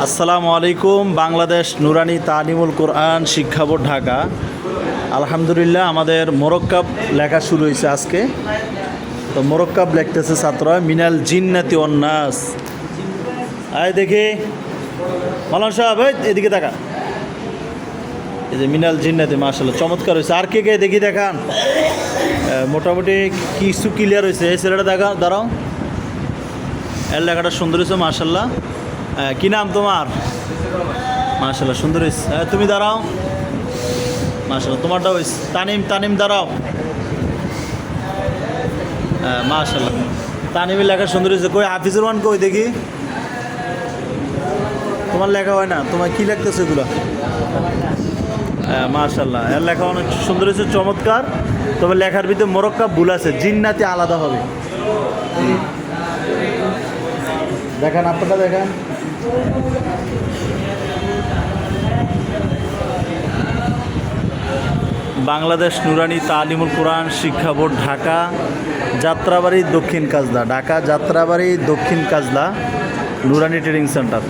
আসসালামু আলাইকুম। বাংলাদেশ নুরানি তালিমুল কোরআন শিক্ষা বোর্ড ঢাকা। আলহামদুলিল্লাহ আমাদের মোরক্কাব লেখা শুরু হয়েছে আজকে। তো মোরক্কাব লিখতেছে ছাত্ররা মিনাল জিন্নাতি ওয়ান নাস। আয় দেখি মাওলানা সাহেব, এদিকে দেখা। এই যে মিনাল জিন্নাতি, মাশাআল্লাহ চমৎকার হয়েছে। আর কে কে দেখি দেখান। মোটামুটি কিছু ক্লিয়ার হয়েছে। এই ছেলেটা দেখা, দাঁড়াও। এর লেখাটা সুন্দর হয়েছে মাশাআল্লাহ। কি নাম তোমার? মাশাআল্লাহ সুন্দর হয়েছে। তুমি দাঁড়াও। মাশাআল্লাহ তোমারটা হয়েছে। তানিম দাঁড়াও। মাশাআল্লাহ তানিমের লেখা সুন্দর হয়েছে। কই হাফিজুর রহমান কই দেখি? তোমার লেখা হয় না, তোমার কি লিখতেছে এগুলো? মাশাআল্লাহ এর লেখা অনেক সুন্দর হয়েছে, চমৎকার। তবে লেখার ভিতরে মোরক্কাব ভুল আছে, জিন্নাতি আলাদা হবে। দেখান, আপনারা দেখান। বাংলাদেশ নুরানি তালিমুল কোরআন শিক্ষা বোর্ড ঢাকা, যাত্রাবাড়ি দক্ষিণ কাজলা, ঢাকা যাত্রাবাড়ি দক্ষিণ কাজলা নুরানি ট্রেনিং সেন্টার।